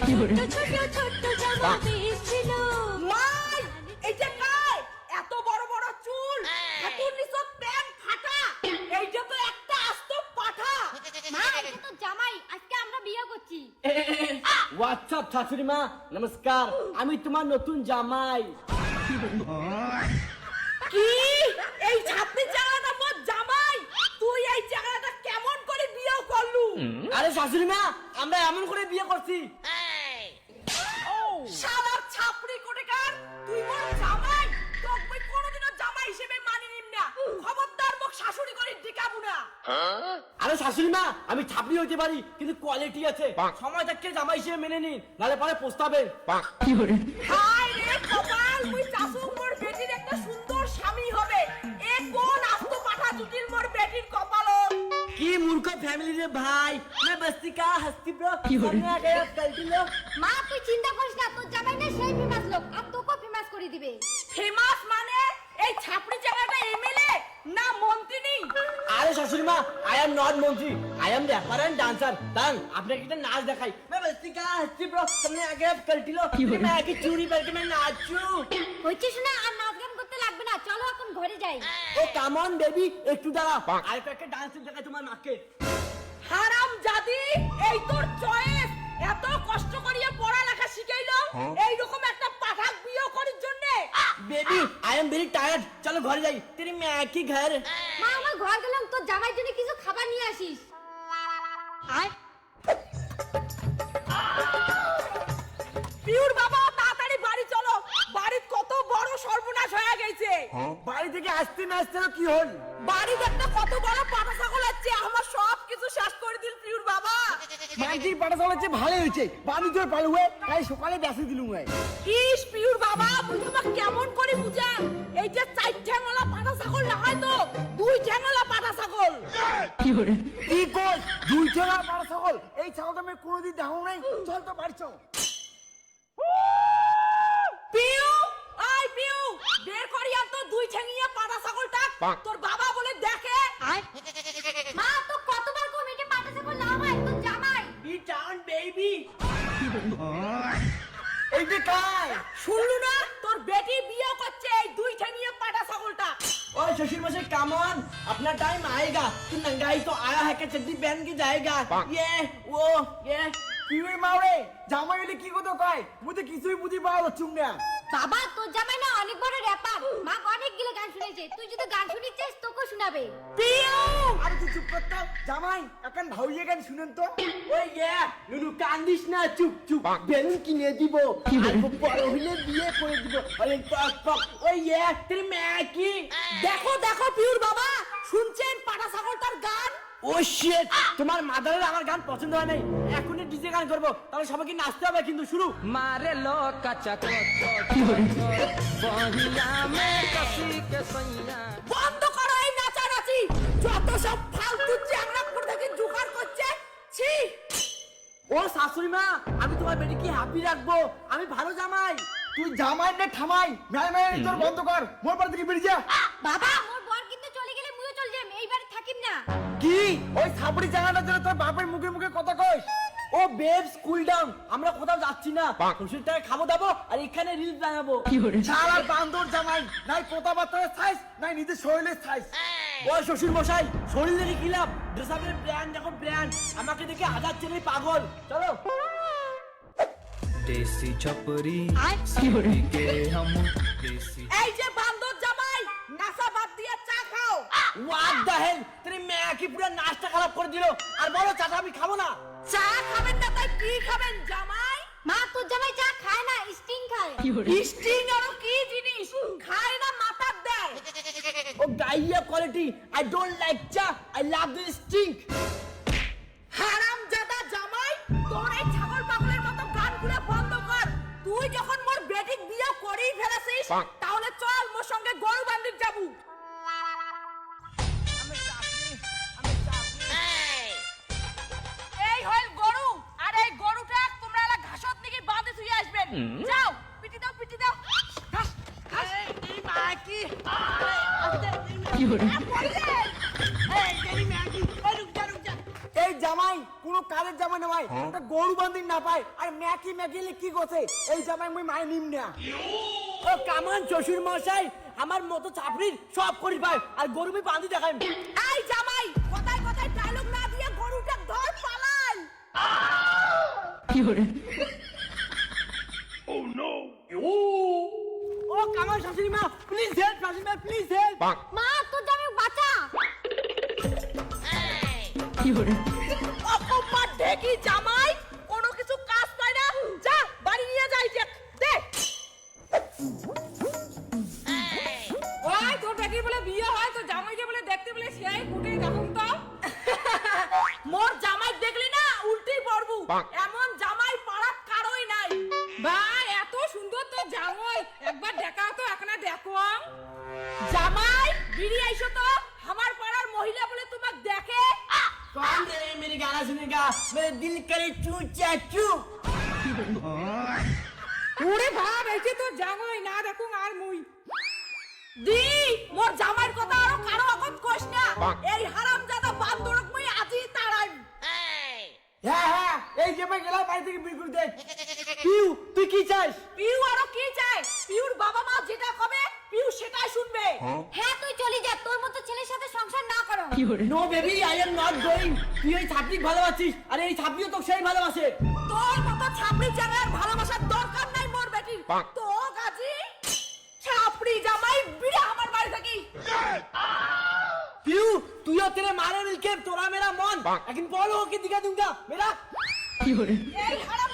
ছোট জামা বেশ ছিল। মাই এইটা কাই এত বড় বড় চুল এত নিচে প্যান্ট ফাটা এইটা তো একটা আস্ত পাঠা। মা এটা তো জামাই, আজকে আমরা বিয়ে করছি। হোয়াটসঅ্যাপ শাশুড়ি মা নমস্কার, আমি তোমার নতুন জামাই। কি এই ছাত্রী জায়গাটা মোর জামাই? তুই এই জায়গাটা কেমন করে বিয়ে করলু? আরে শাশুড়ি মা আমরা এমন করে বিয়ে করছি। শালার ছাপড়ি কোটেকার, তুই মোর জামাই, তোকে মই কোনোদিনও জামাই হিসেবে মানি নিম না। খবরদার মোক শাশুড়ি করে ডিকাবু না। আরে শাশুড়ি মা আমি ছাপড়ি হইতে পারি কিন্তু কোয়ালিটি আছে, সময় থাকতে জামাই হিসেবে মেনে নিন, নালে পরে পস্তাবে। হায় রে কপাল, মুই চাসু মোর বেটির একটা সুন্দর স্বামী হবে। এ কোন আস্ত পাঠা জুটির মোর বেটির কপাল। কি মূর্খ ফ্যামিলি রে ভাই, मैं बस्ती का हस्ती ब्रो सामने आ गया गलती लो। মা তুই চিন্তা করিস না, তোর জামাই না সেই ফেমাস লোক, আর তোকেও ফেমাস করে দিবে। ফেমাস মানে এই ছাপড়ি জায়গাটা এমএলএ না মন্ত্রী নেই? আরে শাশুড়ি মা আই এম নট মন্ত্রী, I am rapper and dancer. দাঁড়ান আপনাকে একটা নাচ দেখাই। मैं बस्ती का हस्ती ब्रो सामने आ गया गलती लो, मैं आके चूड़ी पहन के मैं नाचू। হচ্ছে শোনা, আর নাচ গান করতে লাগবে না, চলো এখন ঘরে যাই। ও কাম অন বেবি একটু দাঁড়া, আর একটা ডান্স দেখাই তোমার মাকে। হারাম জাদি, এই তোর চয়েস। এত কষ্ট করিয়ে পড়ালেখা শিখাইলো এইরকম একটা পাঠাক বিয়ে করার জন্য। Baby I am very tired, চলো ঘরে যাই। তেরি मैं की घर। মা আমার ঘর গেলাম, তোর জামাইয়ের জন্য কিছু খাবার নিয়ে আসিস। আয় পিউর বাবা তাড়াতাড়ি বাড়ি চলো, বাড়ির কত বড় সর্বনাশ হয়ে গেছে। বাড়ি থেকে আসতে না আসতে কি হল? বাড়ির একটা কত বড় পাটা ছাগল আছে, আমার সব কিছু শেষ করে দিল পিউর বাবা। মাটির পাটা চালাচ্ছে ভালো হয়েছে, বাড়ি তোর পালু হয়ে তাই সকালে বেসে দিলুম। ইস পিউর বাবা, বুঝবা কেমন করে বুঝান? এই যে 4 ঠ্যাংওয়ালা পাটা ছাগল না হয় তো 2 ঠ্যাংওয়ালা পাটা ছাগল। কি কর দুই ঠেলা পাটা ছাগল? এই ছাগলটা আমি কোনোদিন দেখো নাই। চল তো বাড়ি চল। পিউ আই পিউ, বের করি আর তো 2 ঠ্যাঙিয়া পাটা ছাগলটা তোর বাবা বলে দেখে। আয় মা তো কতবার কম এটা পাটা ছাগল না হয়, তোর জামাই। B town baby. এইটা কাই? শুনলু না, তোর বেটি বিয়ে করছে এই 2 ঠ্যাঙিয়া পাটা ছাগলটা। ओए ससुर मशे कम ऑन, अपना टाइम आएगा। तू नंगाई तो आया है कि चड्डी पहन के जाएगा। ये वो ये পিউর মাওরে জামাই হলে কি কথা কয়? মুই তো কিছুই বুঝি পাওয়া যাচ্ছে না। বাবা তোর জামাই না অনেক বড় র‍্যাপার, মা অনেক গিলে গান শুনেছে, তুই যদি গান শুনতে চাস তোকে শোনাবে। পিউ আরে তুই চুপ কর তো জামাই, এখন ভাউইয়ে গান শুনেন তো। ওই ইয়ে নুনু কান্দিস না, চুপ চুপ বেলুন কিনে দিব আর বড় হইলে বিয়ে করে দিব। আরে পক পক ওই ইয়ে তেরি मैं की। দেখো দেখো পিউর বাবা, শুনছেন পাটা ছাগলটার গান? ও শিট, তোমার মাদারের আমার গান পছন্দ হয় নাই, এখনই ডিজে গান করব, তাহলে সবাইকে নাচতে হবে কিন্তু। শুরু मारे लो कच्चा बहिया में कसी के सैया। বন্ধ করো এই নাচানাচি, যত সব ফালতু চ্যাংড়া করে থেকে জোগাড় করছে। ছি ও শাশুড়ি মা, আমি তোমার বেটিকে হ্যাপি রাখবো, আমি ভালো জামাই। তুই জামাই না ঠামাই? নাই নাই তোর বন্ধ কর, মোর বাড়ি থেকে বেরিয়ে যা। বাবা মোর বর কিন্তু চলে গেলে মুইও চল যাম, এই বাড়ি থাকিম না। কি ওই ছাপড়ি জায়গাটার জন্য তোর বাপের মুখে মুখে কথা কইস? ও বেবস কুল ডাউন, আমরা কোথাও যাচ্ছি না, খুশির টাকা খাবো দাবো আর এখানে রিলস বানাবো। শালার বান্দর জামাই, নাই কথাবার্তার সাইজ নাই নিজের শরীরের সাইজ। ও শ্বশুর মশাই, শরীর দেখে কি লাভ? ড্রেস আপের ব্র্যান্ড দেখো ব্র্যান্ড, আমাকে দেখে হাজার ছেলে পাগল। চলো देसी छपरी আয় के हम देसी। এই যে বান্দর জামাই, নাচা বাদ দিয়ে চা খাও। হোয়াট দ্য হেল, তেরি মেয়ে কি পুরো নাচটা খারাপ করে দিল। আর বলো চাটা আমি খাবো না। চা খাবেন না তাই কি খাবেন জামাই? মা তোর জামাই চা খায় না, স্টিং খায়। স্টিং আরো কি জিনিস? খায় না মাথার দেয়। ও গাইয়া কোয়ালিটি, আই ডোন্ট লাইক চা, আই লাভ দ্য স্টিঙ্ক। হারাম জাদা জামাই, তোর এই ছাগল পাগলের মতো গানগুলো বন্ধ কর। তুই যখন মোর বেটিক বিয়ে করেই ফেলেছিস, তাহলে চল মোর সঙ্গে গরু বান্ধির যাবু। এই হল গরু, আর এই গরুটা তোমরা এলা ঘাসত নিকে বাঁধে থুই আসবেন। যাও পিটি দাও পিটি দাও। ঘাস ঘাস এই মা কি কি হলো? এই তেরি মা কি, রুক যা রুক যা। এই জামাই কোনো কাজের জামাই মানে ভাই একটা গরু বান্দিন না পায় আর ম্যাকি ম্যাকিলে কি করছে এই জামাই মুই মানে নিম না ও কামান শ্বশুর মশাই আমার মতো চাপড়ির সব করি পায় আর গরু আমি বান্ধি দেখাই এই জামাই কথায় কথায় ডায়লগ না দিয়ে গরুটা ধর পালাই ও কামান শাশুড়ি মা প্লিজ হেল্প শাশুড়ি মা প্লিজ হেল্প মা তোর জামাই বাঁচা। অকম্মার ঢেকি জামাই কোনো কিছু কাজ পায় না যা বাড়ি নিয়ে যাই দে ওই তোর বেটির বলে বিয়ে হয় তো জামাইকে বলে দেখতে বলে সেই ফুটে দেখুন তো মোর জামাই দেখলি না উল্টেই পড়বু এমন জামাই পাড়া কারোই নাই ভাই এত সুন্দর তো জামাই একবার দেখাও তো এখন দেখো জামাই বিড়ি আইছো তো আমার পাড়ার মহিলা বলে তোমাকে দেখে कौन दे रहे मेरी गाना सुनेगा मेरे दिल करे चू चाचू ওরে ভাব এসে তো জামাই না দেখুন আর মুই দি মোর জামাইর কথা আরো কারো আগত কইস না এই হারামজাদা বান্দরক মই আজি তাড়াই হ্যাঁ হ্যাঁ এই যে मैं গেলাম বাড়ি থেকে বিক্রি দে পিউ তুই কি চাস পিউ আরো কি চাই পিউর বাবা মা যেটা কবে পিউ সেটাই শুনবে হ্যাঁ তুই চলে যা, তোর মতো ছেলের সাথে সংসার না করো। No baby I am not going তুই এই ছাপড়ি ভালোবাসিস আরে এই ছাপড়িও তো সেই ভালোবাসে তোর মতো ছাপড়ি জামাইয়ের ভালোবাসার দরকার নাই মোর বেটির তো গাজি ছাপড়ি জামাই বিড়া আমার বাড়ি থাকি पियू तू या तेरे मारे मिलके तोरा मेरा मन लेकिन बोलो कि दिखा दूंगा मेरा এই হারাম